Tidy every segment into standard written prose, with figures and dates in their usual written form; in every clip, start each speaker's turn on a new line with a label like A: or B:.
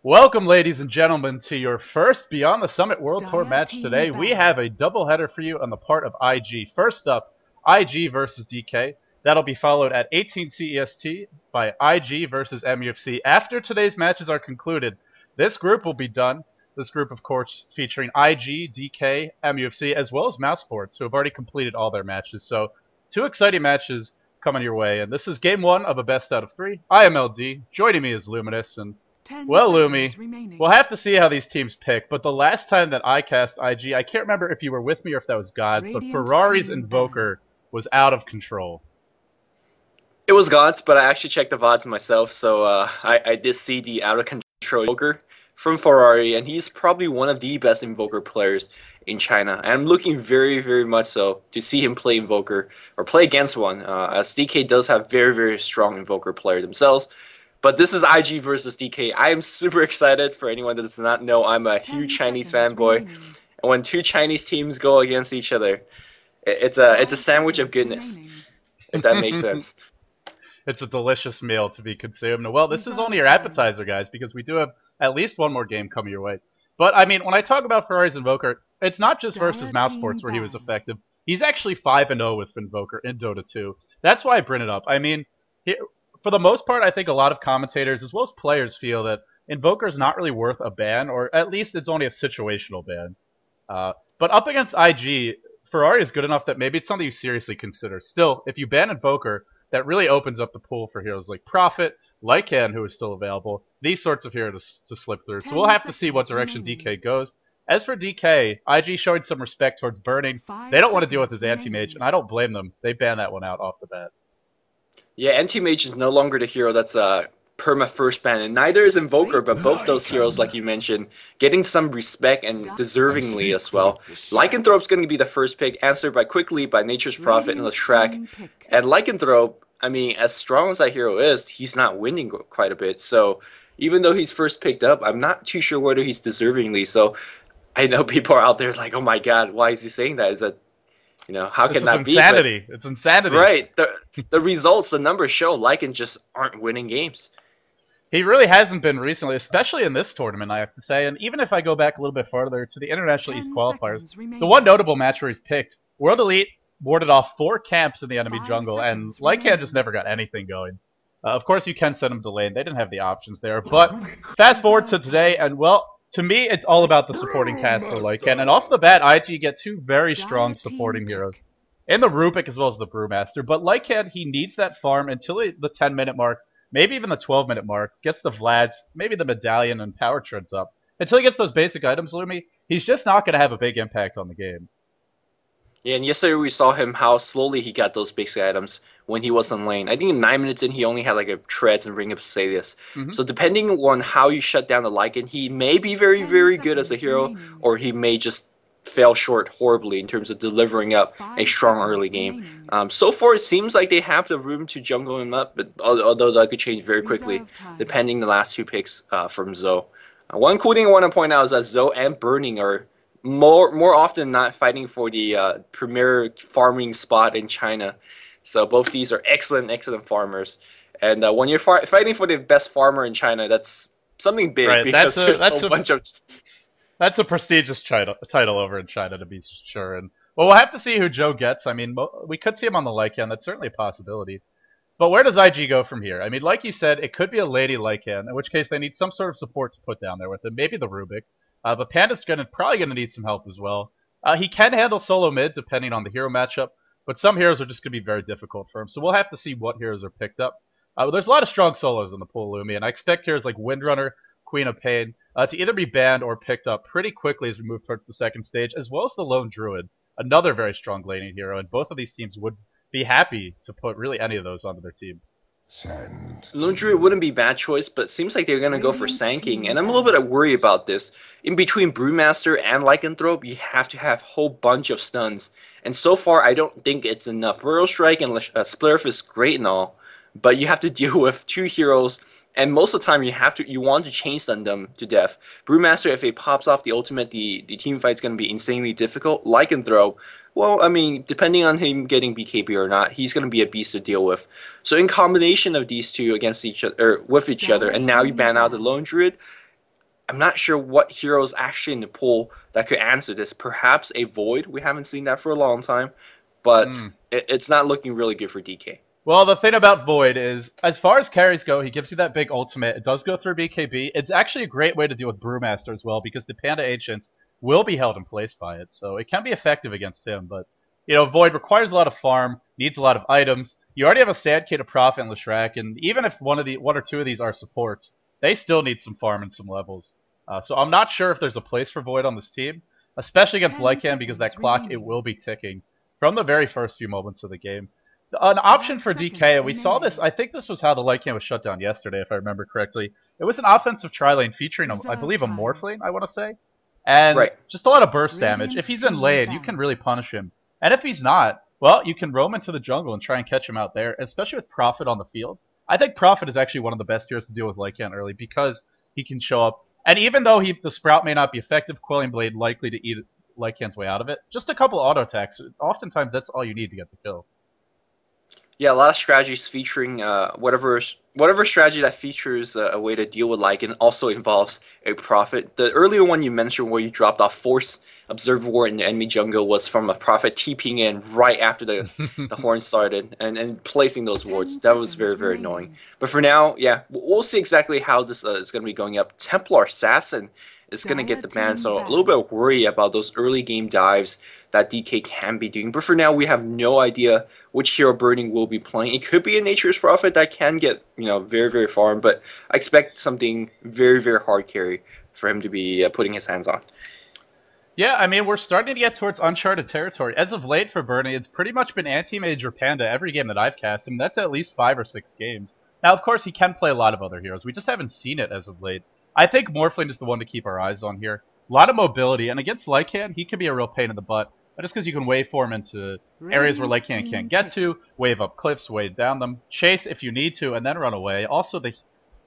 A: Welcome, ladies and gentlemen, to your first Beyond the Summit World Tour match today. We have a doubleheader for you on the part of IG. First up, IG versus DK. That'll be followed at 18 CEST by IG versus MUFC. After today's matches are concluded, this group will be done. This group, of course, featuring IG, DK, MUFC, as well as Mousesports, who have already completed all their matches. So, two exciting matches coming your way. And this is game one of a best out of three. I am LD. Joining me is Luminous. And well, Lumi, we'll have to see how these teams pick, but the last time that I cast IG, I can't remember if you were with me or if that was Gods, but Ferrari's Invoker was out of control.
B: It was Gods, but I actually checked the VODs myself, so I did see the out of control Invoker from Ferrari, and he's probably one of the best Invoker players in China. And I'm looking very, very much so to see him play Invoker, or play against one, as DK does have very, very strong Invoker players themselves. But this is IG versus DK. I am super excited. For anyone that does not know, I'm a huge Chinese fanboy. And when two Chinese teams go against each other, it's a sandwich of goodness, if that makes sense.
A: It's a delicious meal to be consumed. Well, this is only your appetizer, guys, because we do have at least one more game coming your way. But, I mean, when I talk about Ferrari's Invoker, it's not just versus Mousesports where he was effective. He's actually 5-0 with Invoker in Dota 2. That's why I bring it up. I mean, for the most part, I think a lot of commentators as well as players feel that Invoker is not really worth a ban, or at least it's only a situational ban. But up against IG, Ferrari is good enough that maybe it's something you seriously consider. Still, if you ban Invoker, that really opens up the pool for heroes like Prophet, Lycan, who is still available, these sorts of heroes to slip through. So we'll have to see what direction DK goes. As for DK, IG showing some respect towards Burning. They don't want to deal with his anti-mage, and I don't blame them. They banned that one out off the bat.
B: Yeah, anti-mage is no longer the hero that's perma first ban, and neither is Invoker, but both those heroes, like you mentioned, getting some respect and deservingly as well. Lycanthrope's going to be the first pick, answered by quickly by Nature's Prophet and Leshrac. And Lycanthrope, I mean, as strong as that hero is, he's not winning quite a bit. So even though he's first picked up, I'm not too sure whether he's deservingly. So I know people are out there like, oh my god, why is he saying that? Is that, you know, how can that be?
A: Insanity. It's insanity.
B: Right. The results, the numbers show Lycan just aren't winning games.
A: He really hasn't been recently, especially in this tournament, I have to say. And even if I go back a little bit further to the International East qualifiers, the one notable match where he's picked, World Elite warded off 4 camps in the enemy jungle, and Lycan just never got anything going. Of course, you can send him to lane. They didn't have the options there. But fast forward to today, and well, to me, it's all about the supporting cast for Lycan. And off the bat, IG get 2 very strong supporting heroes. And the Rubik as well as the Brewmaster. But Lycan, he needs that farm until the 10-minute mark, maybe even the 12-minute mark, gets the Vlads, maybe the Medallion and Power Treads up. Until he gets those basic items, Lumi, he's just not going to have a big impact on the game.
B: Yeah, and yesterday we saw him how slowly he got those basic items when he was on lane. I think in 9 minutes in, he only had like a Treads and Ring of Salius. So depending on how you shut down the Lycan, he may be very, very good as a hero, or he may just fell short horribly in terms of delivering up a strong early game. So far, it seems like they have the room to jungle him up, but although that could change very quickly, depending the last 2 picks from Zoe. One cool thing I want to point out is that Zoe and Burning are more often than not fighting for the premier farming spot in China. So both these are excellent farmers. And when you're fighting for the best farmer in China, that's something big, right, because there's a bunch of...
A: That's a prestigious title over in China, to be sure. And well, we'll have to see who Joe gets. I mean, we could see him on the Lycan. That's certainly a possibility. But where does IG go from here? I mean, like you said, it could be a Lady Lycan, in which case they need some sort of support to put down there with him. Maybe the Rubik. But Panda's probably going to need some help as well. He can handle solo mid, depending on the hero matchup. But some heroes are just going to be very difficult for him. So we'll have to see what heroes are picked up. There's a lot of strong solos in the pool, Lumi. And I expect heroes like Windrunner, Queen of Pain, to either be banned or picked up pretty quickly as we move towards the second stage, as well as the Lone Druid, another very strong laning hero, and both of these teams would be happy to put really any of those onto their team.
B: Lone Druid wouldn't be a bad choice, but it seems like they're going to go for Sand King, and I'm a little bit worried about this. In between Brewmaster and Lycanthrope, you have to have a whole bunch of stuns, and so far I don't think it's enough. Royal Strike and Spliff is great and all, but you have to deal with 2 heroes. And most of the time, you want to chain stun them to death. Brewmaster, if it pops off the ultimate, the team fight's going to be insanely difficult. Lycanthrope, well, I mean, depending on him getting BKB or not, he's going to be a beast to deal with. So in combination of these two against each other, with each other, and now you ban out the Lone Druid, I'm not sure what heroes actually in the pool that could answer this. Perhaps a Void. We haven't seen that for a long time, but it's not looking really good for DK.
A: Well, the thing about Void is, as far as carries go, he gives you that big ultimate. It does go through BKB. It's actually a great way to deal with Brewmaster as well, because the Panda Ancients will be held in place by it, so it can be effective against him. But, you know, Void requires a lot of farm, needs a lot of items. You already have a Sand Kid, a Prophet, and Leshrac, and even if one or two of these are supports, they still need some farm and some levels. So I'm not sure if there's a place for Void on this team, especially against Lycan, because that clock, it will be ticking from the very first few moments of the game. An option for DK, and we saw this, I think this was how the Lycan was shut down yesterday, if I remember correctly. It was an offensive tri-lane featuring, I believe, a Morph lane, I want to say. And just a lot of burst damage. If he's in lane, you can really punish him. And if he's not, well, you can roam into the jungle and try and catch him out there, especially with Prophet on the field. I think Prophet is actually one of the best heroes to deal with Lycan early, because he can show up. And even though the Sprout may not be effective, Quelling Blade likely to eat Lycan's way out of it. Just a couple auto attacks. Oftentimes, that's all you need to get the kill.
B: Yeah, a lot of strategies featuring whatever strategy that features a way to deal with Lycan also involves a Prophet. The earlier one you mentioned where you dropped off Force Observer in the enemy jungle was from a Prophet TPing in right after the horn started and placing those wards. That was very, very annoying. But for now, yeah, we'll see exactly how this is going to be going up. Templar Assassin is going to get the ban, so a little bit of worry about those early game dives that DK can be doing. But for now, we have no idea which hero Burning will be playing. It could be a Nature's Prophet that can get, you know, very, very far, but I expect something very, very hard carry for him to be putting his hands on.
A: Yeah, I mean, we're starting to get towards uncharted territory. As of late for Burning, it's pretty much been anti-mage or Panda every game that I've cast him. That's at least 5 or 6 games. Now, of course, he can play a lot of other heroes. We just haven't seen it as of late. I think Morphling is the one to keep our eyes on here. A lot of mobility, and against Lycan, he can be a real pain in the butt. But just because you can waveform into areas where Lycan can't get to, wave up cliffs, wave down them, chase if you need to, and then run away. Also, the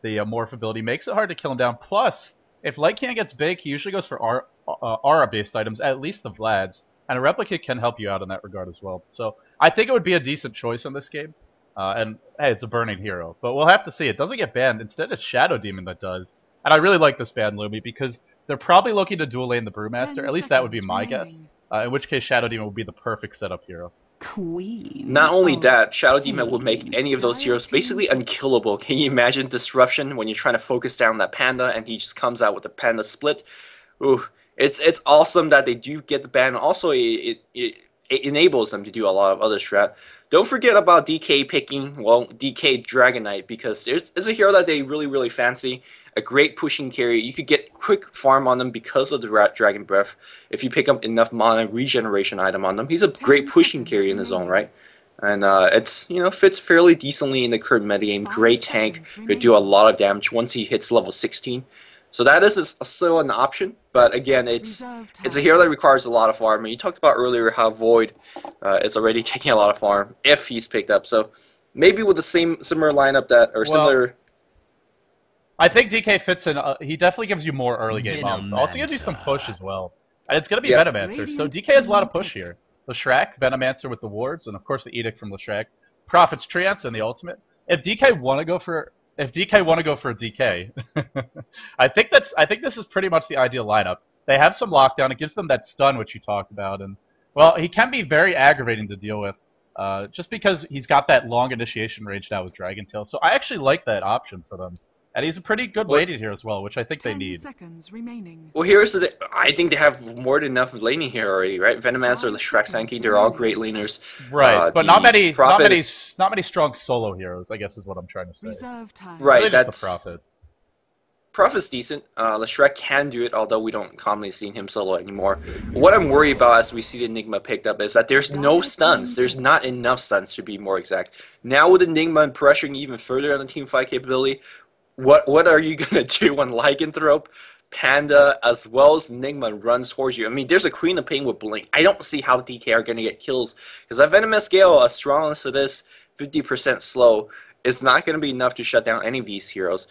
A: Morph ability makes it hard to kill him down. Plus, if Lycan gets big, he usually goes for aura-based items, at least the Vlads. And a Replicate can help you out in that regard as well. So I think it would be a decent choice in this game. And, hey, it's a Burning hero. But we'll have to see. It doesn't get banned. Instead, it's Shadow Demon that does. And I really like this ban, Lumi, because they're probably looking to dual lane the Brewmaster. At least that would be my guess. In which case, Shadow Demon would be the perfect setup hero.
B: Not only that, Shadow Demon would make any of those heroes basically unkillable. Can you imagine Disruption when you're trying to focus down that Panda and he just comes out with a Panda split? Ooh, it's awesome that they do get the ban. Also, it enables them to do a lot of other strat. Don't forget about DK picking, well, DK Dragonite, because it's a hero that they really, really fancy. A great pushing carry. You could get quick farm on them because of the Dragon Breath. If you pick up enough mana regeneration item on them, he's a great pushing carry in his own right. And it's, you know, fits fairly decently in the current metagame. Great tank, could do a lot of damage once he hits level 16. So that is still an option, but again, it's a hero that requires a lot of farm. And you talked about earlier how Void is already taking a lot of farm if he's picked up. So maybe with the similar lineup similar.
A: I think DK fits in. He definitely gives you more early game up. Also gives you some push as well. And it's going to be Venomancer, so DK has a lot of push here. Leshrac, Venomancer with the wards, and of course the Edict from Leshrac. Prophet's Treants and the ultimate. If DK want to go for a DK, I think this is pretty much the ideal lineup. They have some lockdown. It gives them that stun which you talked about, and well, he can be very aggravating to deal with, just because he's got that long initiation range now with Dragon Tail. So I actually like that option for them. And he's a pretty good laning here as well, which I think they need.
B: Well, here's the thing. I think they have more than enough laning here already, right? Venomancer, Leshrac, Sankey, they're all great laners.
A: Right, but not many strong solo heroes, I guess is what I'm trying to say.
B: Right,
A: really
B: that's
A: the Prophet.
B: Prophet's decent. Leshrac can do it, although we don't commonly see him solo anymore. What I'm worried about as we see the Enigma picked up is that there's no stuns. There's not enough stuns to be more exact. Now with Enigma pressuring even further on the teamfight capability, what are you going to do when Lycanthrope, Panda, as well as Enigma runs towards you? I mean, there's a Queen of Pain with Blink. I don't see how DK are going to get kills. Because that Venomous Gale, as strong as it is, 50% slow, is not going to be enough to shut down any of these heroes.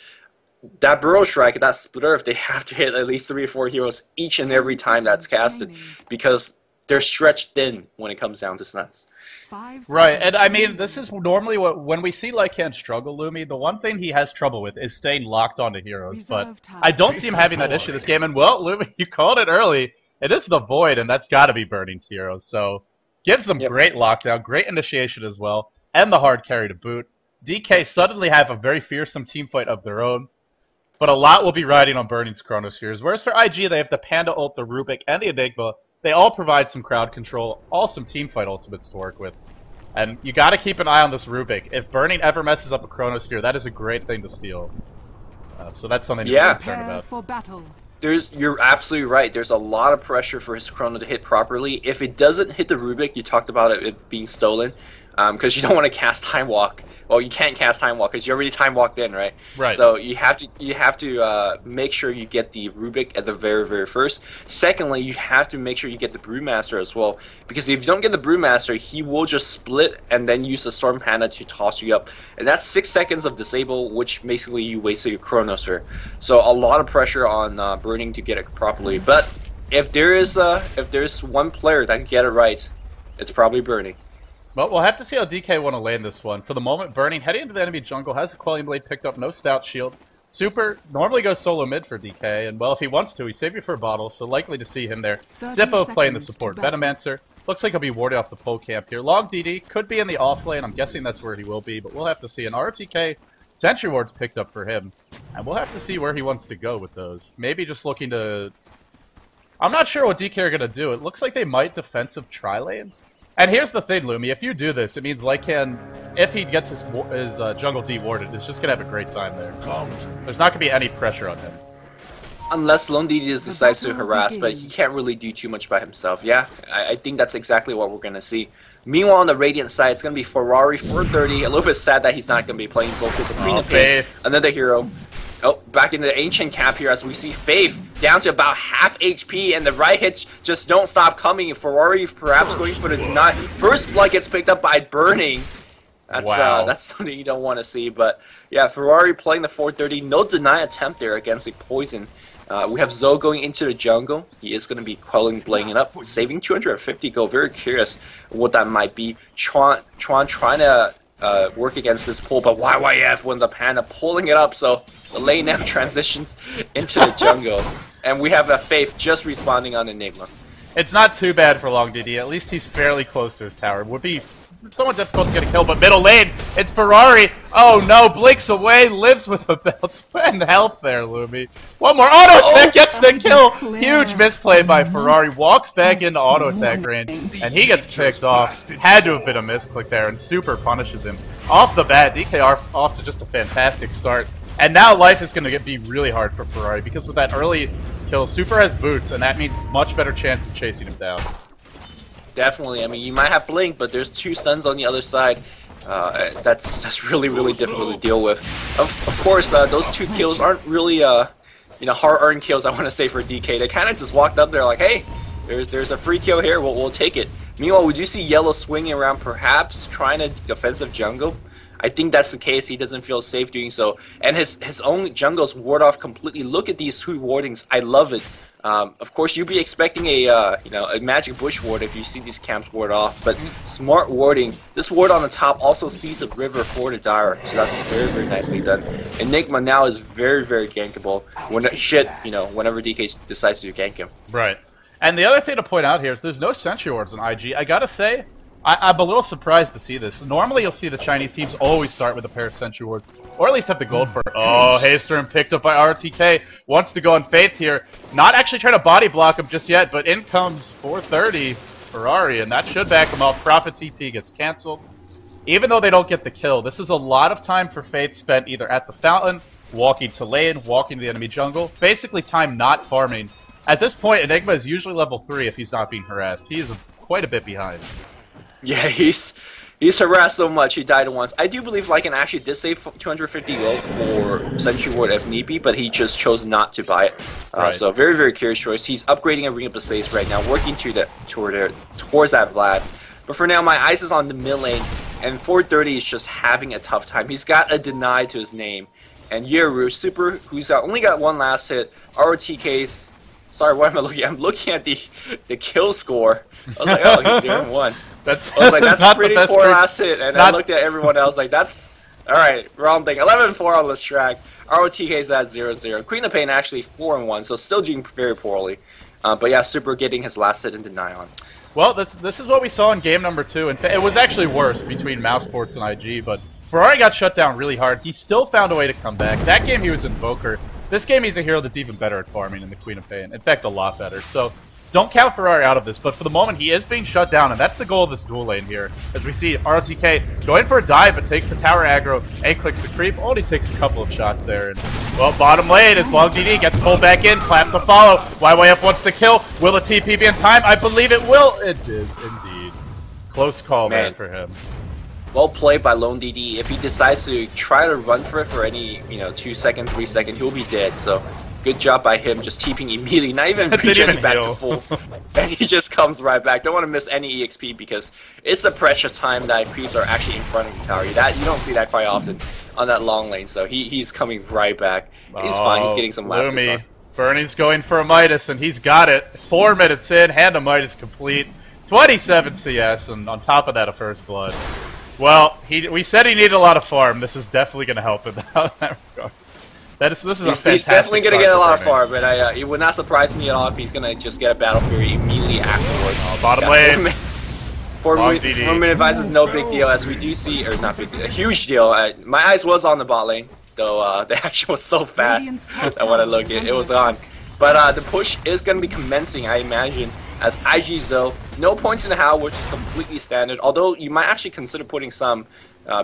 B: That Burrow Strike, that Splitter, if they have to hit at least 3 or 4 heroes each and every time that's casted, because they're stretched thin when it comes down to stuns.
A: Right, and I mean, this is normally when we see Lycan struggle, Lumi, the one thing he has trouble with is staying locked onto heroes, but I don't see him having that issue this game, and well, Lumi, you called it early. It is the Void, and that's got to be Burning's heroes, so gives them great lockdown, great initiation as well, and the hard carry to boot. DK suddenly have a very fearsome team fight of their own, but a lot will be riding on Burning's Chronospheres, whereas for IG, they have the Panda ult, the Rubik, and the Enigma. They all provide some crowd control, all some teamfight ultimates to work with. And you gotta keep an eye on this Rubik. If Burning ever messes up a Chronosphere, that is a great thing to steal. So that's something to be concerned about. For battle.
B: You're absolutely right. There's a lot of pressure for his Chrono to hit properly. If it doesn't hit the Rubik, you talked about it being stolen, because you don't want to cast Time Walk. Well, you can't cast Time Walk because you already Time Walked in, right?
A: Right.
B: So you have to make sure you get the Rubik at the very, very first. Secondly, you have to make sure you get the Brewmaster as well, because if you don't get the Brewmaster, he will just split and then use the Storm Panda to toss you up, and that's 6 seconds of disable, which basically you wasted your Chronosphere. So a lot of pressure on Burning to get it properly. But if there's one player that can get it right, it's probably Burning.
A: Well, we'll have to see how DK want to land this one. For the moment, Burning heading into the enemy jungle, has a Quelling Blade picked up, no Stout Shield. Super normally goes solo mid for DK, and well, if he wants to, he's saved you for a bottle, so likely to see him there. Zippo playing the support. Venomancer looks like he'll be warded off the pole camp here. Long DD could be in the off lane, I'm guessing that's where he will be, but we'll have to see. An RTK Sentry Ward's picked up for him, and we'll have to see where he wants to go with those. Maybe just looking to... I'm not sure what DK are going to do. It looks like they might defensive tri-lane. And here's the thing, Lumi, if you do this, it means Lycan, if he gets his jungle de-warded, is just going to have a great time there. There's not going to be any pressure on him.
B: Unless Lone DD decides to harass, but he can't really do too much by himself. Yeah, I think that's exactly what we're going to see. Meanwhile, on the Radiant side, it's going to be Ferrari 430. A little bit sad that he's not going to be playing both with the Queen of Pain, another hero. Oh, back in the Ancient Camp here as we see Faith down to about half HP, and the right hits just don't stop coming. Ferrari perhaps going for the deny. First blood gets picked up by Burning. That's something you don't want to see. But yeah, Ferrari playing the 430. No deny attempt there against the Poison. We have Zoe going into the jungle. He is going to be Quelling Blading it up, saving 250 gold. Very curious what that might be. Tron trying to work against this pull, but YYF when the Panda pulling it up, so the lane now transitions into the jungle. And we have a Faith just responding on Enigma.
A: It's not too bad for Long DD. At least he's fairly close to his tower. It would be somewhat difficult to get a kill, but middle lane, it's Ferrari. Oh no, blinks away, lives with a belt and health there, Lumi. One more auto attack gets the kill. Huge misplay by Ferrari. Walks back into auto attack range, and he gets picked off. Had to have been a misclick there, and Super punishes him. Off the bat, DK off to just a fantastic start. And now life is going to be really hard for Ferrari, because with that early kill, Super has boots, and that means much better chance of chasing him down.
B: Definitely. I mean, you might have Blink, but there's 2 stuns on the other side. That's really, really difficult to deal with. Of course, those 2 kills aren't really, hard-earned kills, I want to say, for DK. They kind of just walked up there like, hey, there's a free kill here, we'll take it. Meanwhile, we do see Yellow swinging around, perhaps trying to defensive jungle. I think that's the case. He doesn't feel safe doing so. And his own jungles ward off completely. Look at these 2 wardings. I love it. Of course, you'd be expecting a magic bush ward if you see these camps ward off, but smart warding. This ward on the top also sees a river for the Dire, so that's very, very nicely done. Enigma now is very, very gankable. Whenever DK decides to gank him.
A: Right. And the other thing to point out here is there's no Sentry Wards in IG. I gotta say, I'm a little surprised to see this. Normally, you'll see the Chinese teams always start with a pair of Sentry Wards, or at least have the gold for it. Oh, Haystrom picked up by RTK. Wants to go on Faith here. Not actually trying to body block him just yet, but in comes 430 Ferrari, and that should back him up. Prophet TP gets canceled. Even though they don't get the kill, this is a lot of time for Faith spent either at the fountain, walking to lane, walking to the enemy jungle. Basically, time not farming. At this point, Enigma is usually level 3 if he's not being harassed. He is quite a bit behind.
B: Yeah, he's harassed so much, he died once. I do believe Lycan actually did save 250 gold for Sentry Ward if need be, but he just chose not to buy it.
A: Right.
B: So very, very curious choice. He's upgrading a Ring of Blaze right now, working towards that Vlad. But for now, my eyes is on the mid lane, and 430 is just having a tough time. He's got a deny to his name. And Yeru, Super, who's only got 1 last hit, ROTKs, Sorry, what am I looking at? I'm looking at the kill score. I was like, oh, he's 0-1.
A: That's
B: I was like, that's pretty poor last hit. And I
A: not...
B: looked at everyone else like, that's... Alright, wrong thing. 11-4 on this track. ROTK's at 0-0. Queen of Pain actually 4-1, so still doing very poorly. But yeah, Super getting his last hit into Nyon.
A: Well, this is what we saw in game number 2. And it was actually worse between Mousesports and IG, but Ferrari got shut down really hard. He still found a way to come back. That game he was Invoker. This game he's a hero that's even better at farming than the Queen of Pain. In fact, a lot better. So don't count Ferrari out of this, but for the moment he is being shut down, and that's the goal of this duel lane here. As we see ROTK going for a dive, but takes the tower aggro and clicks a creep. Only takes a couple of shots there. And well, bottom lane as Long DD gets pulled back in, clap to follow. YYF wants to kill. Will the TP be in time? I believe it will. It is indeed. Close call there for him.
B: Well played by Lone DD. If he decides to try to run for it for any, 2 second, 3 second, he'll be dead. So good job by him, just TPing immediately, not even regenerating back to full. And he just comes right back. Don't want to miss any EXP because it's a precious time that creeps are actually in front of you, tower. You don't see that quite often on that long lane, so he's coming right back. He's fine, he's getting some last hits.
A: Bernie's going for a Midas, and he's got it. 4 minutes in, hand of Midas complete. 27 CS, and on top of that, a first blood. Well, we said he needed a lot of farm. This is definitely going to help in that regard. This is a fantastic
B: He's definitely going to get a lot of farm, but it would not surprise me at all if he's going to just get a Battle Fury immediately afterwards.
A: Bottom lane.
B: 4 minute advice is no big deal, as we do see, or not big deal, a huge deal. My eyes was on the bot lane, though the action was so fast that when I looked at it was on. But the push is going to be commencing, I imagine. As IGs though, no points in the How, which is completely standard, although you might actually consider putting some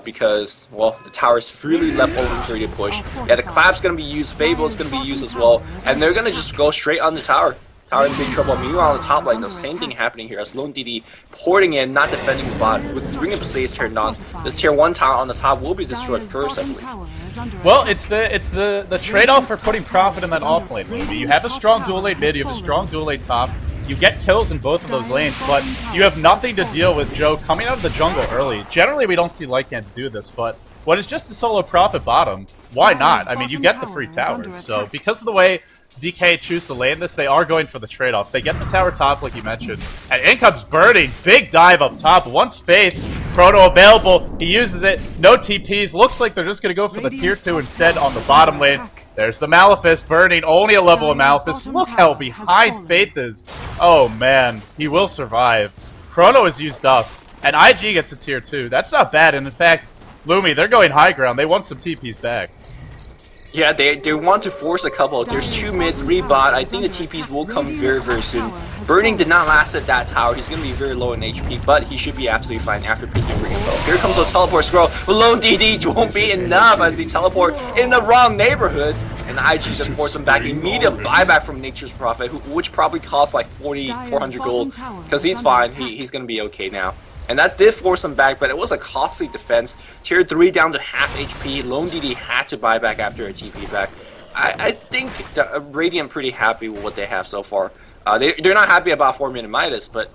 B: because, well, the tower is freely left open for you to push. Yeah, the clap's going to be used, Fable is going to be used as well, and they're going to just go straight on the tower. Tower in big trouble. Meanwhile, on the top lane, the same thing happening here as Lone DD porting in, not defending the bot. With his Ring of Passages turned on, this tier 1 tower on the top will be destroyed first, I believe.
A: Well, it's the trade-off for putting profit in that off lane, maybe. You have a strong dual lane mid, you have a strong dual lane top. You get kills in both of those lanes, but you have nothing to deal with Joe coming out of the jungle early. Generally, we don't see Lycans do this, but when it's just a solo profit bottom, why not? I mean, you get the free towers. So because of the way DK choose to lane this, they are going for the trade-off. They get the tower top, like you mentioned, and in comes Birdie. Big dive up top. Once Faith, Chrono available, he uses it. No TPs. Looks like they're just going to go for the tier 2 instead on the bottom lane. There's the Malefice, burning only a level of Malefice. Look how behind Faith is. Oh man, he will survive. Chrono is used up, and IG gets a tier 2. That's not bad, and in fact, Lumi, they're going high ground. They want some TPs back.
B: Yeah, they want to force a couple. There's 2 mid, 3 bot. I think the TPs will come very, very soon. Burning did not last at that tower. He's going to be very low in HP, but he should be absolutely fine after picking Ring of Bow. Here comes the teleport scroll. But Lone DD won't be enough as he teleport in the wrong neighborhood. And the IG just force him back. Immediate buyback from Nature's Prophet, which probably costs like 400 gold. Because he's fine. He's going to be okay now. And that did force him back, but it was a costly defense. Tier 3 down to half HP. Lone DD had to buy back after a TP back. I think Radiant pretty happy with what they have so far. They're not happy about 4-minute Midas, but,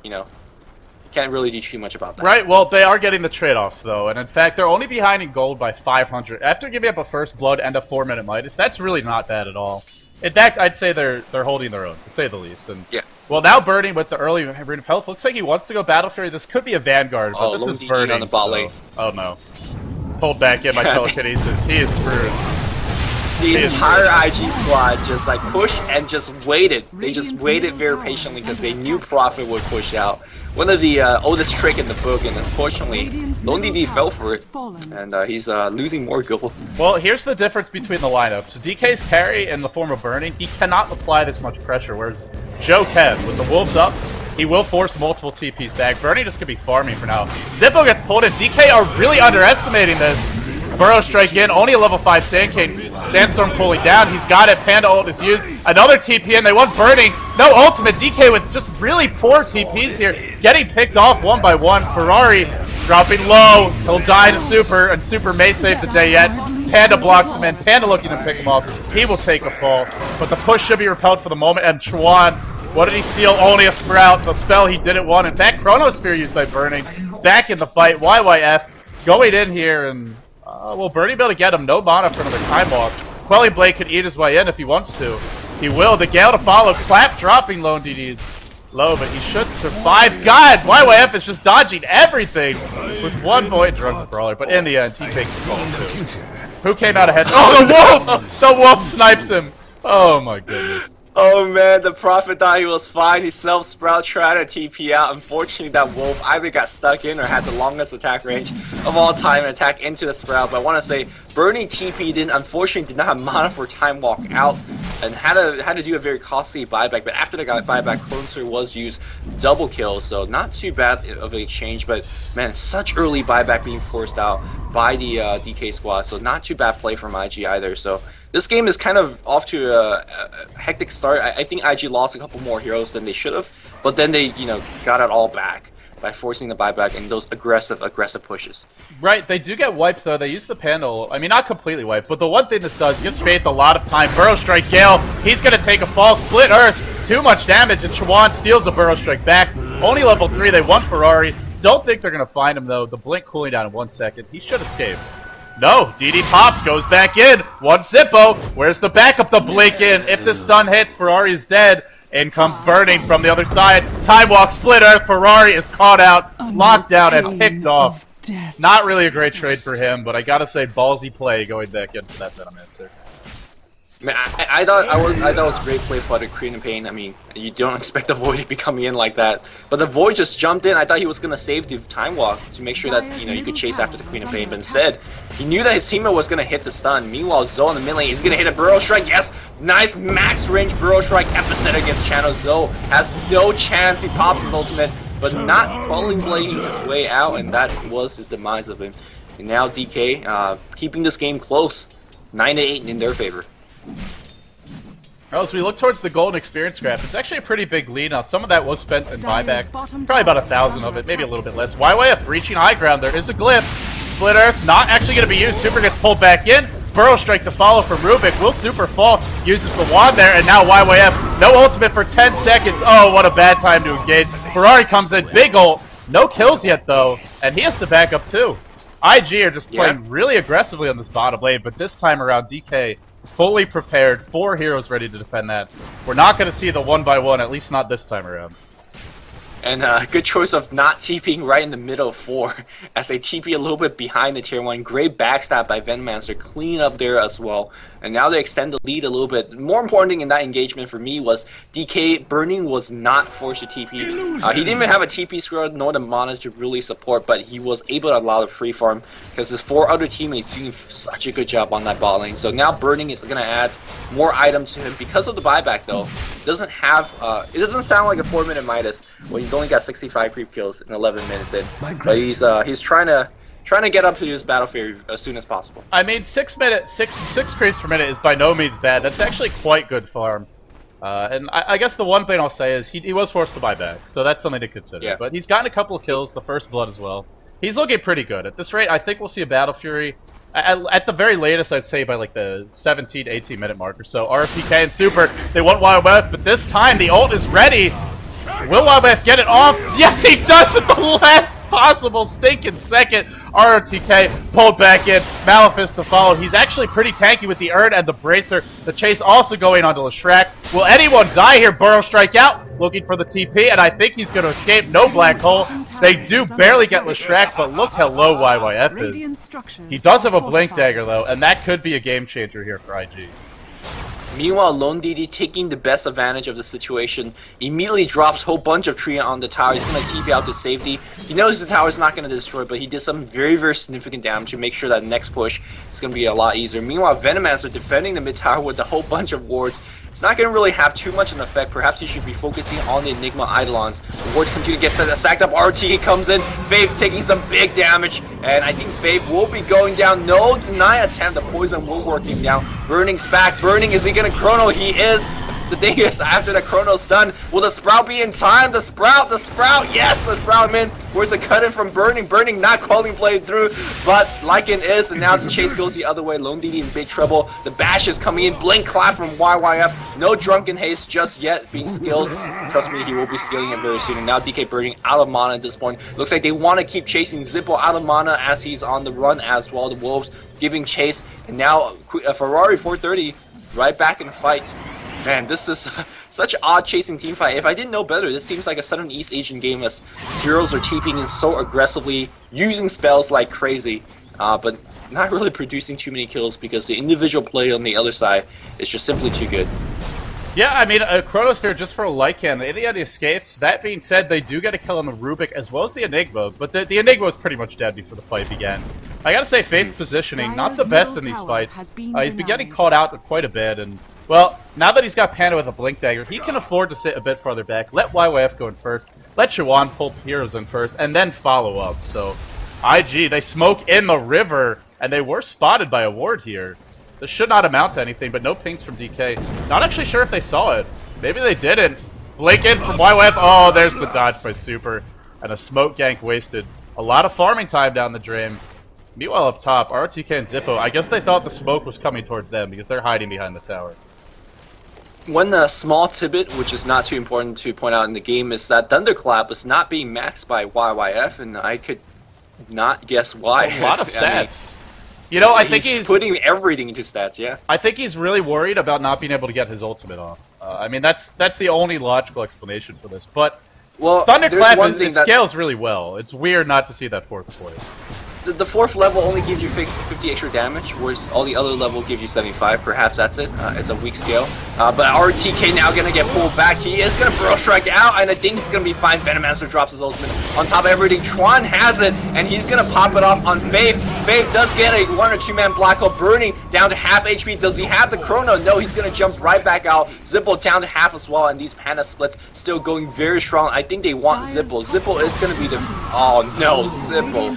B: can't really do too much about that.
A: Right, well, they are getting the trade-offs, though. And in fact, they're only behind in gold by 500. After giving up a first blood and a 4-minute Midas, that's really not bad at all. In fact, I'd say they're holding their own, to say the least. And
B: yeah.
A: Well, now Burning with the early Rune of Health. Looks like he wants to go Battle Fury. This could be a Vanguard, but this is Burning.
B: On the bot lane.
A: Oh no. Pulled back in by telekinesis. He is screwed.
B: The entire IG squad just like pushed and just waited. They just waited very patiently because they knew Prophet would push out. One of the oldest trick in the book, and unfortunately, Lone DD fell for it, and he's losing more gold.
A: Well, here's the difference between the lineups. DK's carry in the form of Burning, he cannot apply this much pressure, whereas Joe can. With the Wolves up, he will force multiple TPs back. Burning just gonna be farming for now. Zippo gets pulled in. DK are really underestimating this. Burrow strike in, only a level 5 Sand King. Sandstorm pulling down, he's got it, Panda ult is used. Another TP in, they want Burning. No ultimate, DK with just really poor TPs here. Getting picked off one by one. Ferrari dropping low, he'll die to Super, and Super may save the day yet. Panda blocks him in, Panda looking to pick him off. He will take a fall, but the push should be repelled for the moment. And Chuan, what did he steal? Only a Sprout. The spell he didn't want. In fact, Chronosphere used by Burning. Back in the fight, YYF going in here, and will Birdie be able to get him? No mana for another time walk. Quelling Blade could eat his way in if he wants to. He will. The Gale to follow. Clap dropping Lone DD low, but he should survive. God, YYF is just dodging everything with one Void Drunk Brawler, but in the end, he takes the call too. Who came out ahead? Oh, the Wolf! The Wolf snipes him. Oh my goodness.
B: Oh man, the Prophet thought he was fine. He self-sprout, tried to TP out. Unfortunately, that Wolf either got stuck in or had the longest attack range of all time and attack into the Sprout. But I want to say, Bernie TP'd in, unfortunately did not have mana for Time Walk out and had to do a very costly buyback. But after the buyback, Cloneser was used double kill, so not too bad of an exchange. But man, such early buyback being forced out by the DK squad, so not too bad play from IG either. So this game is kind of off to a hectic start. I think IG lost a couple more heroes than they should have, but then they, got it all back by forcing the buyback and those aggressive pushes.
A: Right, they do get wiped though. They use the panel. I mean, not completely wiped, but the one thing this does, gives Faith a lot of time. Burrow Strike Gale, he's going to take a fall. Split Earth, too much damage, and Chawan steals the Burrow Strike back. Only level 3, they want Ferrari. Don't think they're going to find him though. The blink cooling down in 1 second. He should escape. No, DD pops, goes back in. One Zippo. Where's the backup? The blink in. If the stun hits, Ferrari's dead. In comes Burning from the other side. Time Walk Splitter. Ferrari is caught out, locked down, and picked off. Not really a great trade for him, but I gotta say, ballsy play going back in for that Venomancer.
B: Man, I thought it was a great play for the Queen of Pain. I mean, you don't expect the Void to be coming in like that, but the Void just jumped in. I thought he was gonna save the Time Walk to make sure that you could chase after the Queen of Pain, but instead he knew that his teammate was gonna hit the stun. Meanwhile, Zoe in the mid lane is gonna hit a Burrow Strike. Yes, nice max range Burrow Strike epicenter against Channel. Zoe has no chance. He pops his ultimate, but not falling blading his way out, and that was the demise of him. And now DK keeping this game close, 9-8 in their favor.
A: Oh, so we look towards the golden experience graph. It's actually a pretty big lead. Now, some of that was spent in buyback. Probably about 1,000 of it, maybe a little bit less. YYF breaching high ground. There is a glyph. Split Earth, not actually going to be used. Super gets pulled back in. Burrow Strike to follow from Rubik. Will Super fall. Uses the wand there, and now YYF. No ultimate for 10 seconds. Oh, what a bad time to engage. Ferrari comes in. Big ult. No kills yet, though. And he has to back up, too. IG are just playing really aggressively on this bottom lane, but this time around, DK fully prepared, 4 heroes ready to defend that. We're not going to see the 1x1, at least not this time around.
B: And good choice of not TPing right in the middle of 4, as they TP a little bit behind the tier 1. Great backstab by Venomancer, clean up there as well. And now they extend the lead a little bit. More important in that engagement for me was DK Burning was not forced to TP. He didn't even have a TP scroll nor the mana to really support, but he was able to allow the free farm because his 4 other teammates doing such a good job on that bot lane. So now Burning is going to add more items to him because of the buyback though. It doesn't have it doesn't sound like a 4-minute Midas when he's only got 65 creep kills in 11 minutes in. But he's trying to get up to his battlefield as soon as possible.
A: I mean, 6 creeps per minute is by no means bad. That's actually quite good farm. And I guess the one thing I'll say is he was forced to buy back, so that's something to consider.
B: Yeah.
A: But he's gotten a couple of kills, the first blood as well. He's looking pretty good. At this rate, I think we'll see a Battle Fury. At the very latest, I'd say by like the 17 to 18 minute mark or so. RFTK and Super, they want YYF, but this time the ult is ready. Will YYF get it off? Yes, he does at the last possible stinking second. ROTK pulled back in. Malefice to follow. He's actually pretty tanky with the Urn and the Bracer. The chase also going onto Leshrac. Will anyone die here? Burrow Strike out. Looking for the TP, and I think he's going to escape. No black hole. They do barely get Leshrac, but look how low YYF is. He does have a Blink Dagger, though, and that could be a game changer here for IG.
B: Meanwhile, Lone DD taking the best advantage of the situation, immediately drops a whole bunch of tree on the tower. He's going to TP out to safety. He knows the tower is not going to destroy, but he did some very, very significant damage to make sure that next push is going to be a lot easier. Meanwhile, Venomancer defending the mid tower with a whole bunch of wards. It's not going to really have too much of an effect. Perhaps he should be focusing on the Enigma Eidolons. The wards continue to get stacked up. RT comes in. Fabe taking some big damage. And I think Fabe will be going down. No deny attempt. The poison will work him down. Burning's back. Burning, is he going to chrono? He is. The thing is, after the chrono's done, will the Sprout be in time? The Sprout, yes, the Sprout, man. Where's the cut in from Burning? Burning not calling play through, but Lycan is, and now the chase goes the other way. Lone DD in big trouble. The bash is coming in. Blink clap from YYF. No drunken haste just yet being skilled. Trust me, he will be skilling it very soon. And now DK Burning out of mana at this point. Looks like they want to keep chasing Zippo out of mana as he's on the run as well. The Wolves giving chase, and now Ferrari 430 right back in the fight. Man, this is such odd chasing team fight. If I didn't know better, this seems like a Southern East Asian game as heroes are TPing in so aggressively, using spells like crazy, but not really producing too many kills because the individual play on the other side is just simply too good.
A: Yeah, I mean, a Chronosphere just for a Lycan. The Idiot escapes. That being said, they do get a kill on the Rubik as well as the Enigma, but the Enigma was pretty much dead before the fight began. I gotta say, Faith's positioning, not the best in these fights. He's been getting caught out quite a bit, and, well, now that he's got Panda with a Blink Dagger, he can afford to sit a bit farther back. Let YYF go in first, let Chuan pull heroes in first, and then follow up. So, IG, they smoke in the river, and they were spotted by a ward here. This should not amount to anything, but no pings from DK. Not actually sure if they saw it. Maybe they didn't. Blink in from YYF. Oh, there's the dodge by Super. And a smoke gank wasted. A lot of farming time down the drain. Meanwhile up top, RTK and Zippo, I guess they thought the smoke was coming towards them because they're hiding behind the tower.
B: One small tidbit, which is not too important to point out in the game, is that Thunderclap is not being maxed by YYF, and I could not guess why.
A: A lot of stats. You know, I think he's
B: putting everything into stats, yeah.
A: I think he's really worried about not being able to get his ultimate off. I mean, that's the only logical explanation for this. But
B: well,
A: Thunderclap scales really well. It's weird not to see that fourth point.
B: The fourth level only gives you 50 extra damage, whereas all the other level give you 75. Perhaps that's it. It's a weak scale. But RTK now gonna get pulled back. He is gonna Burrow Strike out, and I think he's gonna be fine. Venomancer drops his ultimate. On top of everything, Chuan has it, and he's gonna pop it off on Faith. Faith does get a 1 or 2 man black hole, burning down to half HP. Does he have the chrono? No, he's gonna jump right back out. Zippo down to half as well, and these Panda splits still going very strong. I think they want Zippo. Zippo is gonna be the... Oh no, Zippo.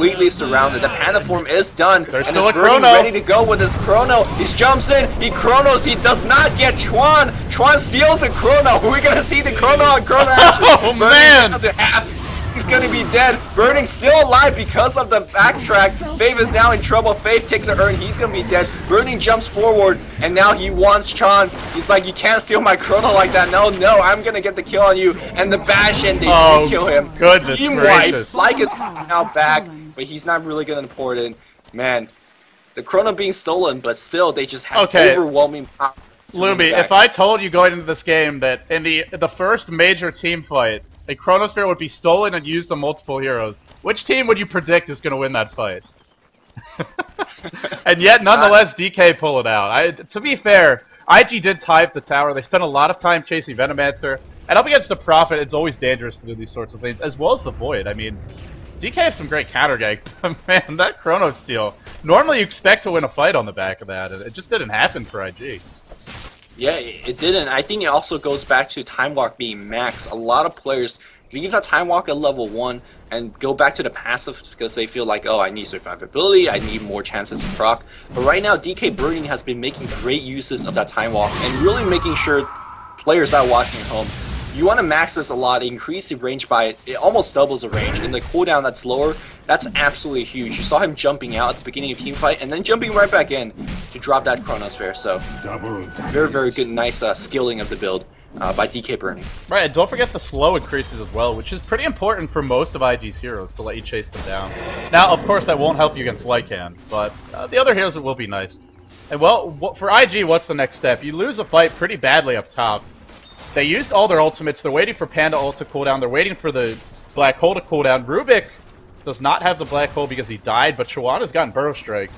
B: Completely surrounded. The Panda form is done.
A: There's
B: and
A: still a
B: Birdie
A: chrono.
B: ready to go with his chrono. He jumps in. He chronos. He does not get Chuan. Chuan steals the chrono. We're gonna see the chrono on chrono action.
A: Oh man!
B: Down to half. He's gonna be dead. Burning still alive because of the backtrack. Faith is now in trouble. Faith takes a urn. He's gonna be dead. Burning jumps forward, and now he wants Chan. He's like, you can't steal my chrono like that. No, I'm gonna get the kill on you. And the bash in, they did kill him.
A: Goodness
B: Team
A: gracious.
B: wipes. Like it's now back, but he's not really gonna import it. Man, the chrono being stolen, but still, they just have overwhelming power.
A: Lumi, if I told you going into this game that in the first major team fight, a Chronosphere would be stolen and used on multiple heroes, which team would you predict is going to win that fight? And yet, nonetheless, DK pull it out. To be fair, IG did tie up the tower. They spent a lot of time chasing Venomancer. And up against the Prophet, it's always dangerous to do these sorts of things, as well as the Void. I mean, DK has some great counter gank, but man, that Chrono steal. Normally you expect to win a fight on the back of that, and it just didn't happen for IG.
B: Yeah, it didn't. I think it also goes back to Time Walk being max. A lot of players leave that Time Walk at level 1 and go back to the passive because they feel like, oh, I need survivability, I need more chances to proc. But right now, DK Burning has been making great uses of that Time Walk and really making sure players that are watching at home, you want to max this a lot, increase the range by, it almost doubles the range. In the cooldown that's lower, that's absolutely huge. You saw him jumping out at the beginning of team fight and then jumping right back in to drop that Chronosphere. So, very, very good, nice skilling of the build by DK Burning.
A: Right, and don't forget the slow increases as well, which is pretty important for most of IG's heroes to let you chase them down. Now, of course, that won't help you against Lycan, but the other heroes, it will be nice. And well, for IG, what's the next step? You lose a fight pretty badly up top. They used all their ultimates. They're waiting for Panda ult to cooldown. They're waiting for the Black Hole to cooldown. Rubik does not have the Black Hole because he died, but Chuana's gotten Burrow Strike.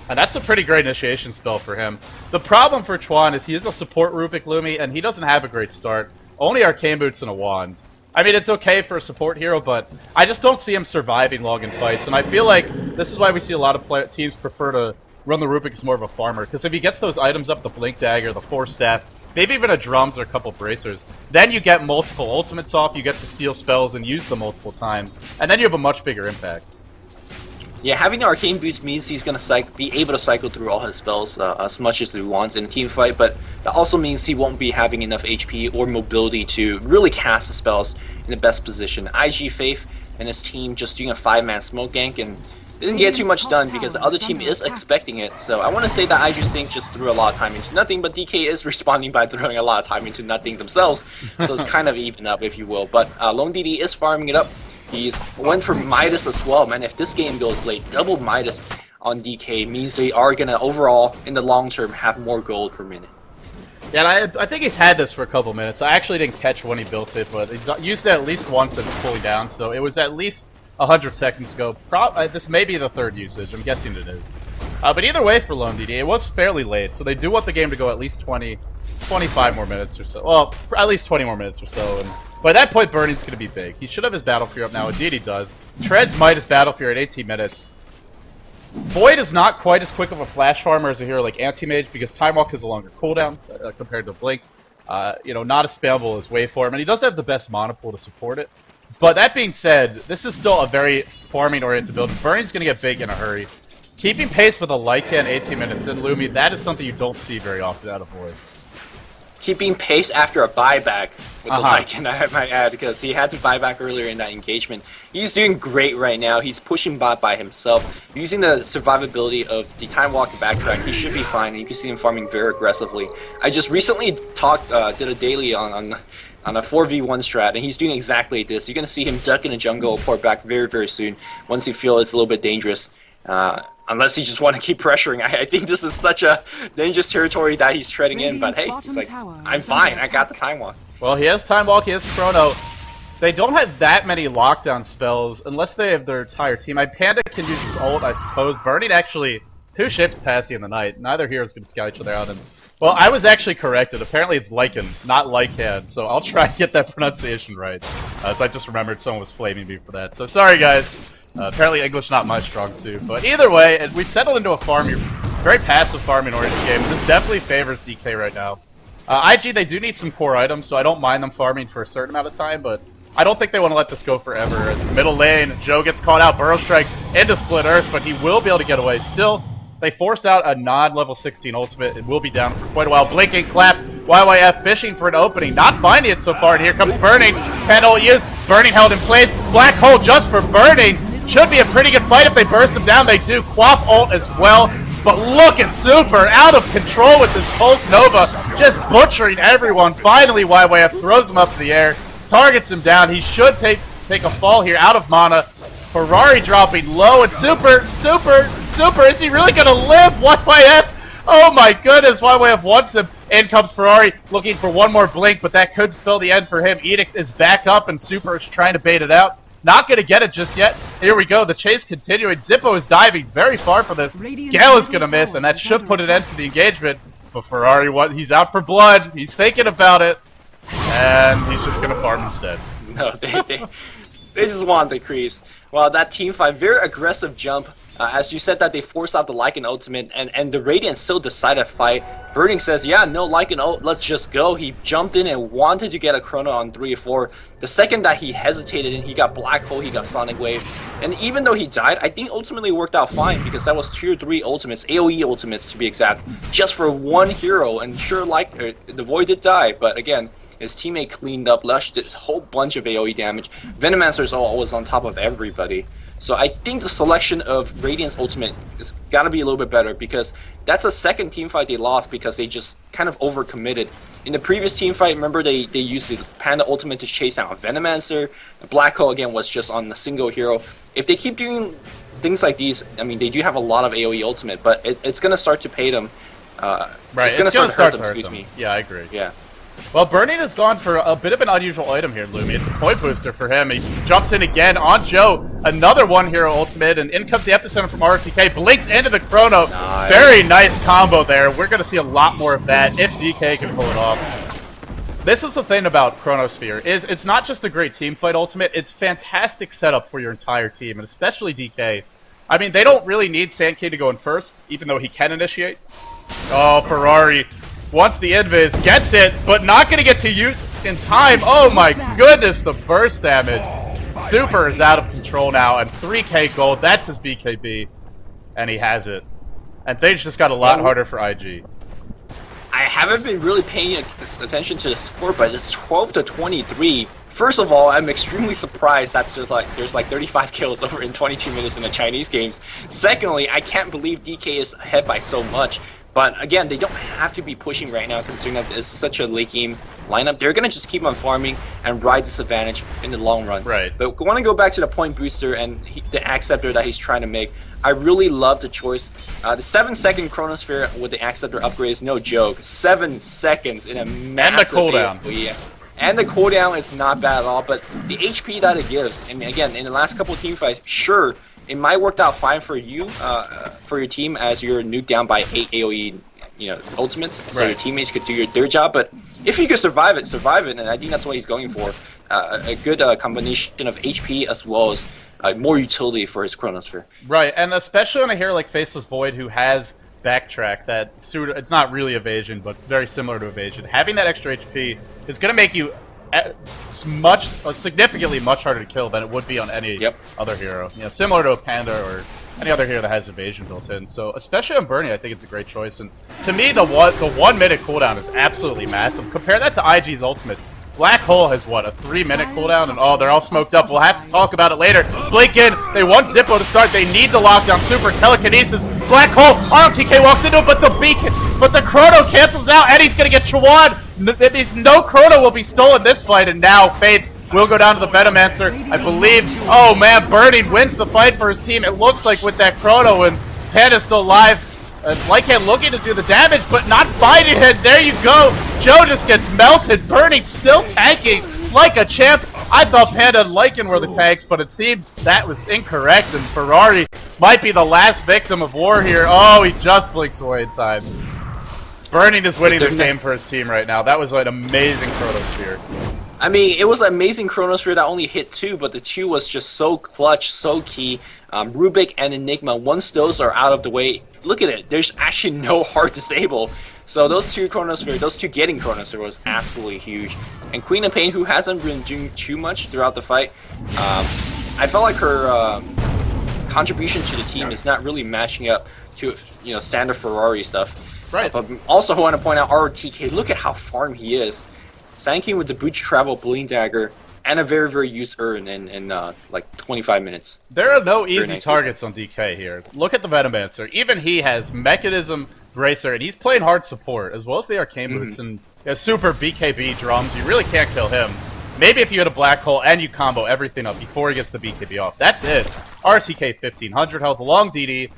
A: And that's a pretty great initiation spell for him. The problem for Chuan is he is a support Rubik Lumi, and he doesn't have a great start. Only Arcane Boots and a Wand. I mean, it's okay for a support hero, but I just don't see him surviving long in fights. And I feel like this is why we see a lot of teams prefer to run the Rubik as more of a farmer. Because if he gets those items up, the Blink Dagger, the Force Staff, maybe even a Drums or a couple Bracers, then you get multiple ultimates off, you get to steal spells and use them multiple times, and then you have a much bigger impact.
B: Yeah, having the Arcane Boots means he's going to be able to cycle through all his spells as much as he wants in a team fight, but that also means he won't be having enough HP or mobility to really cast the spells in the best position. IG Faith and his team just doing a 5-man smoke gank and didn't get too much done because the other team is expecting it. So I want to say that IG Sync just threw a lot of time into nothing, but DK is responding by throwing a lot of time into nothing themselves. So it's kind of even up, if you will. But Lone DD is farming it up. He's went for Midas as well, man. If this game goes late, double Midas on DK means they are going to overall, in the long term, have more gold per minute.
A: Yeah, I think he's had this for a couple minutes. I actually didn't catch when he built it, but he's used it at least once and it's fully down, so it was at least 100 seconds ago. This may be the third usage. I'm guessing it is. But either way for Lone DD, it was fairly late, so they do want the game to go at least 25 more minutes or so. Well, at least 20 more minutes or so. And by that point, Burning's going to be big. He should have his Battle Fear up now. Indeed he does. Treads might his Battle Fear at 18 minutes. Void is not quite as quick of a flash farmer as a hero like Anti-Mage because Time Walk has a longer cooldown compared to Blink. You know, not as spammable as Waveform, and he doesn't have the best mana pool to support it. But that being said, this is still a very farming-oriented build. Burning's going to get big in a hurry. Keeping pace with a Lycan 18 minutes in Lumi, that is something you don't see very often out of Void.
B: Keeping pace after a buyback with the Lycan, I might add, because he had to buy back earlier in that engagement. He's doing great right now. He's pushing bot by himself. Using the survivability of the Time Walk backtrack, he should be fine, and you can see him farming very aggressively. I just recently did a daily on a 4v1 strat, and he's doing exactly this. You're going to see him duck in a jungle, port back very, very soon, once he feels it's a little bit dangerous. Unless you just want to keep pressuring. I think this is such a dangerous territory that he's treading in, but hey, he's like, I'm fine, I got the Time Walk.
A: Well, he has Time Walk, he has Chrono. They don't have that many lockdown spells, unless they have their entire team. Panda can use his ult, I suppose. Burning actually, 2 ships passing in the night. Neither hero's going to scout each other out. And well, I was actually corrected. Apparently it's Lycan, not Lycan, so I'll try and get that pronunciation right. So I just remembered someone was flaming me for that. So sorry, guys. Apparently English not my strong suit, but either way, we've settled into a very passive farming-oriented game. This definitely favors DK right now. IG, they do need some core items, so I don't mind them farming for a certain amount of time, but I don't think they want to let this go forever. As middle lane, Joe gets caught out, Burrow Strike into Split Earth, but he will be able to get away. Still, they force out a non-level 16 ultimate. It will be down for quite a while. Blinking Clap, YYF fishing for an opening, not finding it so far, and here comes Burning. Penal used, Burning held in place, Black Hole just for Burning. Should be a pretty good fight if they burst him down. They do. Quaff ult as well. But look at Super out of control with this Pulse Nova. Just butchering everyone. Finally, YYF throws him up in the air. Targets him down. He should take a fall here out of mana. Ferrari dropping low. And Super. Is he really going to live? YYF. Oh my goodness. YYF wants him. In comes Ferrari looking for one more blink. But that could spell the end for him. Edict is back up and Super is trying to bait it out. Not going to get it just yet. Here we go. The chase continuing. Zippo is diving very far for this. Gale is going to miss, and that should put an end to the engagement. But Ferrari, he's out for blood. He's thinking about it. And he's just going to farm instead.
B: No, they just want the creeps. Well, that team fight, very aggressive jump. As you said that they forced out the Lycan ultimate, and the Radiant still decided to fight. Burning says, yeah, no Lycan ult, let's just go. He jumped in and wanted to get a Chrono on 3 or 4. The second that he hesitated and he got Black Hole, he got Sonic Wave. And even though he died, I think ultimately worked out fine because that was tier 3 ultimates, AoE ultimates to be exact, just for one hero. And sure, the Void did die, but again, his teammate cleaned up, lushed this whole bunch of AoE damage. Venomancer's always on top of everybody. So I think the selection of Radiant's ultimate has got to be a little bit better because that's the second team fight they lost because they just kind of overcommitted. In the previous team fight, remember they used the Panda ultimate to chase down a Venomancer. Black Hole again was just on the single hero. If they keep doing things like these, I mean they do have a lot of AoE ultimate, but it's going to start to pay them.
A: Right,
B: it's going to start to hurt them, excuse me.
A: Yeah, I agree.
B: Yeah.
A: Well, Burning has gone for a bit of an unusual item here, Lumi. It's a point booster for him. He jumps in again on Joe. Another one-hero ultimate, and in comes the Epicenter from RTK. Blinks into the Chrono. Nice. Very nice combo there. We're going to see a lot more of that if DK can pull it off. This is the thing about Chronosphere, is it's not just a great team fight ultimate, it's fantastic setup for your entire team, and especially DK. I mean, they don't really need Sandkey to go in first, even though he can initiate. Oh, Ferrari. Once the invis gets it, but not going to get to use in time. Oh my goodness, the burst damage. Super is out of control now, and 3k gold, that's his BKB. And he has it. And things just got a lot harder for IG.
B: I haven't been really paying attention to the score, but it's 12 to 23. First of all, I'm extremely surprised that there's like 35 kills over in 22 minutes in the Chinese games. Secondly, I can't believe DK is ahead by so much. But again, they don't have to be pushing right now considering that it's such a late game lineup. They're going to just keep on farming and ride this advantage in the long run.
A: Right.
B: But I want to go back to the point booster and the acceptor that he's trying to make. I really love the choice. The 7-second Chronosphere with the Acceptor upgrade is no joke. 7 seconds in a massive
A: and the cooldown.
B: Yeah. And the cooldown is not bad at all, but the HP that it gives, and again, in the last couple of team fights, sure, it might work out fine for you, for your team, as you're nuked down by 8 AoE, ultimates, so your teammates could do their job. But if you could survive it, and I think that's what he's going for. A good combination of HP as well as more utility for his Chronosphere.
A: Right, and especially on a hero like Faceless Void, who has backtrack that it's not really evasion, but it's very similar to evasion. Having that extra HP is going to make you significantly much harder to kill than it would be on any other hero. Similar to a Panda or any other hero that has evasion built in. So especially on Bernie, I think it's a great choice. And to me, the 1 minute cooldown is absolutely massive. Compare that to IG's ultimate. Black Hole has, what, a 3-minute cooldown? And oh, they're all smoked up. We'll have to talk about it later. Blink in. They want Zippo to start. They need the lockdown. Super telekinesis. Black Hole. RLTK walks into it, but the beacon. But the chrono cancels out, and he's going to get Chuan. That means no chrono will be stolen this fight, and now Faith will go down to the Venomancer. I believe. Oh, man. Burning wins the fight for his team. It looks like with that chrono, and Panda's still alive. Lycan looking to do the damage, but not fighting it. There you go. Joe just gets melted. Burning still tanking like a champ. I thought Panda and Lycan were the tanks, but it seems that was incorrect, and Ferrari might be the last victim of war here. Oh, he just blinks away in time. Burning is winning this game for his team right now. That was an amazing Chronosphere.
B: I mean, it was an amazing Chronosphere that only hit 2, but the 2 was just so clutch, so key. Rubik and Enigma, once those are out of the way, look at it. There's actually no hard disable. So those two getting Chronosphere was absolutely huge. And Queen of Pain, who hasn't been doing too much throughout the fight, I felt like her contribution to the team is not really matching up to standard Ferrari stuff.
A: Right.
B: But also, I want to point out RTK. Look at how farm he is. Sanking with the Boots Travel, Bleeding Dagger, and a very, very used Urn in like 25 minutes.
A: There are no easy targets on DK here. Look at the Venomancer. Even he has Mechanism, Bracer, and he's playing hard support, as well as the Arcane Boots and super BKB drums. You really can't kill him. Maybe if you hit a Black Hole and you combo everything up before he gets the BKB off. That's it. RTK 1500 health, long DD,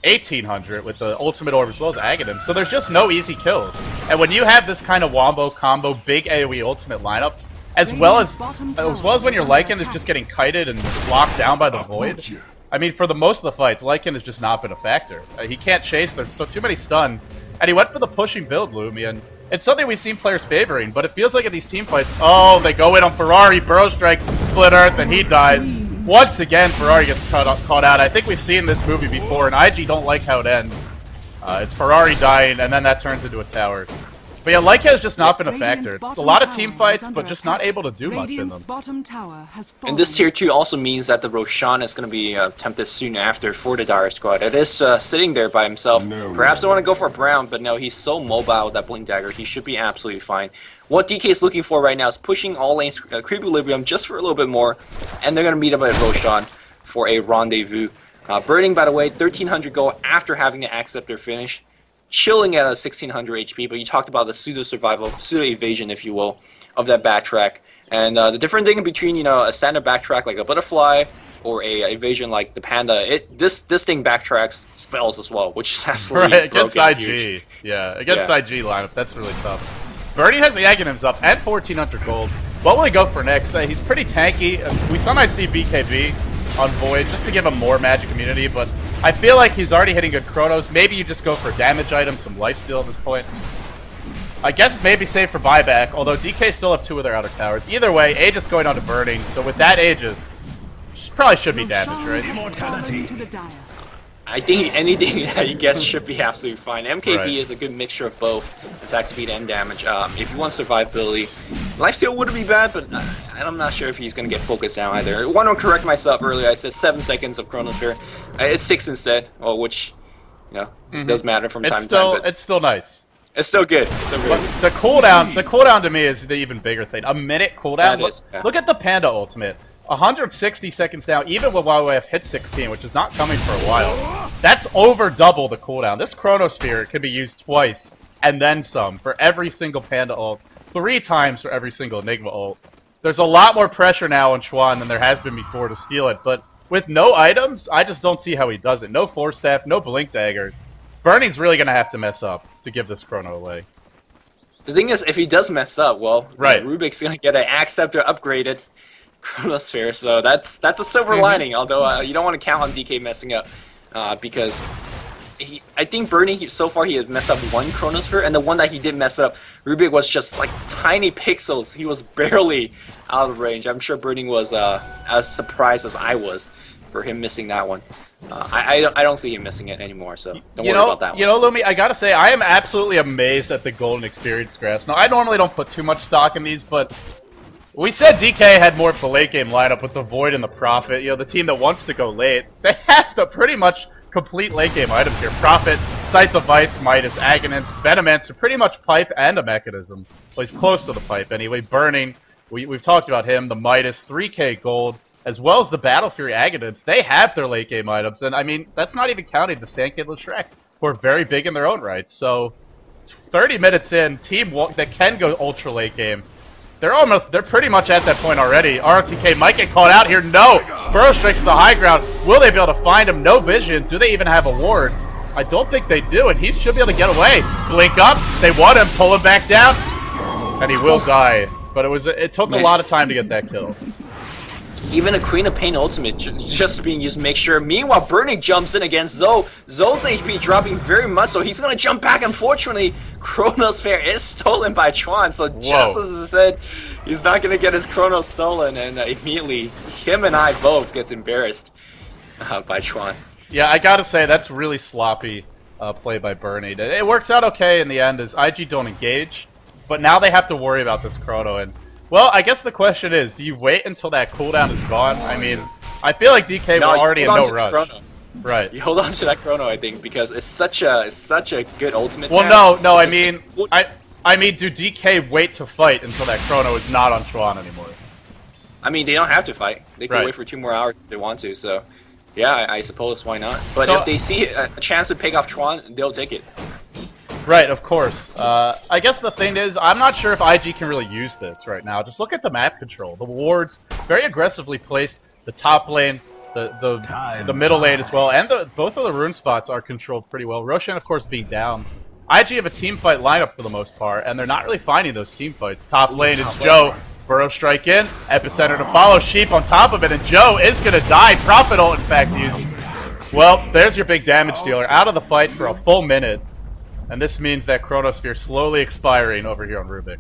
A: 1800 with the Ultimate Orb as well as Aghanim. So there's just no easy kills. And when you have this kind of wombo combo, big AoE ultimate lineup, as well as when your Lycan is just getting kited and locked down by the Void. I mean, for the most of the fights, Lycan has just not been a factor. He can't chase, there's too many stuns. And he went for the pushing build, Lumi, and it's something we've seen players favoring, but it feels like in these team fights, oh, they go in on Ferrari, Burrow Strike, Split Earth, and he dies. Once again, Ferrari gets caught out. I think we've seen this movie before, and IG don't like how it ends. It's Ferrari dying, and then that turns into a tower. But yeah, Lycan has just not been a factor. It's a lot of team fights, but just not able to do much in them.
B: And this tier 2 also means that the Roshan is going to be tempted soon after for the Dire Squad. It is sitting there by himself. Perhaps I want to go for Brown, but no, he's so mobile with that Blink Dagger. He should be absolutely fine. What DK is looking for right now is pushing all lanes Creep Equilibrium just for a little bit more, and they're going to meet up at Roshan for a rendezvous. Burning, by the way, 1300 gold after having to accept their finish. Chilling at a 1600 HP, but you talked about the pseudo-survival, pseudo-evasion, if you will, of that backtrack. And the different thing between, a standard backtrack like a Butterfly or a evasion like the Panda, this thing backtracks spells as well, which is absolutely
A: right, against IG. Yeah, against IG lineup, that's really tough. Bernie has the Aghanims up at 1400 gold. What will he go for next? He's pretty tanky. We sometimes see BKB on Void just to give him more magic immunity, but I feel like he's already hitting good Chronos. Maybe you just go for damage items, some lifesteal at this point. I guess maybe save for buyback, although DK still have 2 of their outer towers. Either way, Aegis going on to Burning, so with that Aegis, probably should be damage, right?
C: Immortality.
B: I think anything that he gets should be absolutely fine. MKB is a good mixture of both attack speed and damage. If you want survivability, lifesteal wouldn't be bad, but I'm not sure if he's going to get focused down either. I want to correct myself earlier. I said 7 seconds of Chronosphere. It's 6 instead, which does matter from time to time. But
A: it's still nice.
B: It's still good. It's still
A: but the cooldown to me is the even bigger thing. A minute cooldown. Look at the Panda ultimate. 160 seconds now, even with YYF hit 16, which is not coming for a while. That's over double the cooldown. This Chronosphere can be used twice, and then some, for every single Panda ult. 3 times for every single Enigma ult. There's a lot more pressure now on Chuan than there has been before to steal it, but with no items, I just don't see how he does it. No Force Staff, no Blink Dagger. Burning's really going to have to mess up to give this Chrono away.
B: The thing is, if he does mess up, well,
A: right.
B: Rubik's going to get an Axe Scepter upgraded Chronosphere, so that's a silver lining, although you don't want to count on DK messing up, because I think Burning, so far he has messed up one Chronosphere, and the one that he did mess up, Rubik was just like tiny pixels. He was barely out of range. I'm sure Burning was as surprised as I was for him missing that one. I don't see him missing it anymore, so don't worry about that one.
A: You know, Lumi, I gotta say, I am absolutely amazed at the Golden Experience graphs. Now, I normally don't put too much stock in these, but we said DK had more of the late game lineup with the Void and the Prophet. You know, the team that wants to go late. They have to pretty much complete late game items here. Prophet, Scythe of Vice, Midas, Aghanim's, Venomancer, pretty much Pipe and a Mechanism. Well, he's close to the Pipe anyway. Burning, we've talked about him, the Midas, 3k gold, as well as the Battle Fury Aghanim's. They have their late game items, and I mean, that's not even counting the Sandkid Shrek, who are very big in their own right. So, 30 minutes in, team that can go ultra late game, they're pretty much at that point already. RTK might get called out here. No! Burrow strikes the high ground. Will they be able to find him? No vision. Do they even have a ward? I don't think they do, and he should be able to get away. Blink up. They want him. Pull him back down. And he will die. But it took a lot of time to get that kill.
B: Even a Queen of Pain ultimate just being used, make sure. Meanwhile, Burning jumps in against Zoe. Zoe's HP dropping very much, so he's going to jump back. Unfortunately, Chronosphere is stolen by Chuan, so just as I said, he's not going to get his Chrono stolen, and immediately, him and I both gets embarrassed by Chuan.
A: Yeah, I got to say, that's really sloppy play by Burning. It works out okay in the end as IG don't engage, but now they have to worry about this Chrono, and well, I guess the question is, do you wait until that cooldown is gone? I mean, I feel like DK were already in no rush. Right.
B: You hold on to that Chrono, I think, because it's such a good ultimate.
A: Well, no, I mean, do DK wait to fight until that Chrono is not on Chuan anymore?
B: I mean, they don't have to fight. They can wait for 2 more hours if they want to, so yeah, I suppose, why not? But if they see a chance to pick off Chuan, they'll take it.
A: Right, of course. I guess the thing is, I'm not sure if IG can really use this right now. Just look at the map control. The wards very aggressively placed. The top lane, the middle lane as well, and both of the rune spots are controlled pretty well. Roshan, of course, being down. IG have a team fight lineup for the most part, and they're not really finding those team fights. Top lane is Joe. Burrow strike in. Epicenter to follow. Sheep on top of it, and Joe is going to die. Prophet ult, in fact, used. Well, there's your big damage dealer. Out of the fight for a full minute. And this means that Chronosphere slowly expiring over here on Rubik.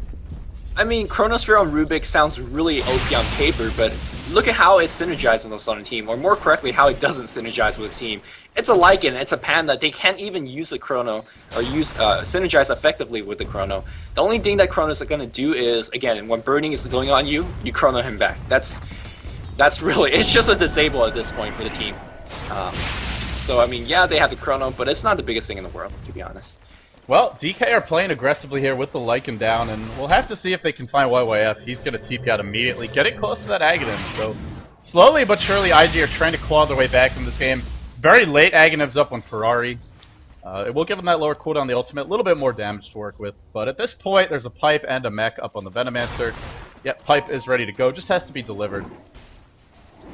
B: I mean, Chronosphere on Rubik sounds really OP on paper, but look at how it synergizes on a team, or more correctly, how it doesn't synergize with a team. It's a Lycan, it's a Panda, they can't even use the Chrono, or synergize effectively with the Chrono. The only thing that Chronos are going to do is, again, when Burning is going on you, you Chrono him back. That's really, it's just a disable at this point for the team. So, I mean, yeah, they have the Chrono, but it's not the biggest thing in the world, to be honest.
A: Well, DK are playing aggressively here with the Lycan down, and we'll have to see if they can find YYF. He's going to TP out immediately, getting close to that Aghanim. So, slowly but surely, IG are trying to claw their way back in this game. Very late, Aghanim's up on Ferrari. It will give them that lower cooldown, the ultimate, a little bit more damage to work with. But at this point, there's a Pipe and a Mech up on the Venomancer. Yep, Pipe is ready to go, just has to be delivered.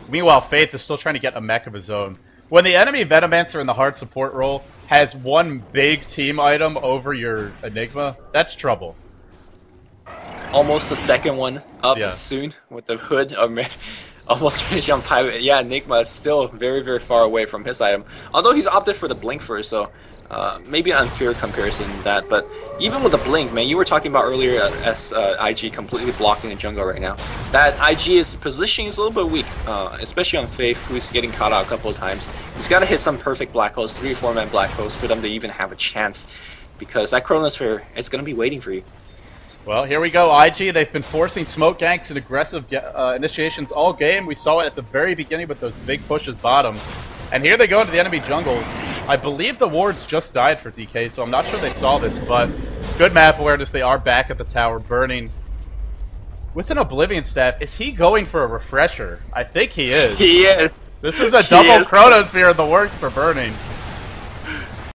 A: Meanwhile, Faith is still trying to get a Mech of his own. When the enemy Venomancer in the hard support role has one big team item over your Enigma, that's trouble.
B: Almost the second one up soon with the hood. Almost finished on Pipe. Yeah, Enigma is still very, very far away from his item. Although he's opted for the Blink first, so maybe an unfair comparison to that. But even with the Blink, man, you were talking about earlier as IG completely blocking the jungle right now. That IG's positioning is a little bit weak, especially on Faith, who's getting caught out a couple of times. He's got to hit some perfect Black Host, 3 or 4 man Black Host for them to even have a chance. Because that Chronosphere, it's going to be waiting for you.
A: Well, here we go, IG. They've been forcing smoke ganks and aggressive initiations all game. We saw it at the very beginning with those big pushes bottom. And here they go into the enemy jungle. I believe the wards just died for DK, so I'm not sure they saw this, but good map awareness. They are back at the tower, Burning with an Oblivion Staff. Is he going for a refresher? I think he is.
B: He is.
A: This is a double Chronosphere in the works for Burning.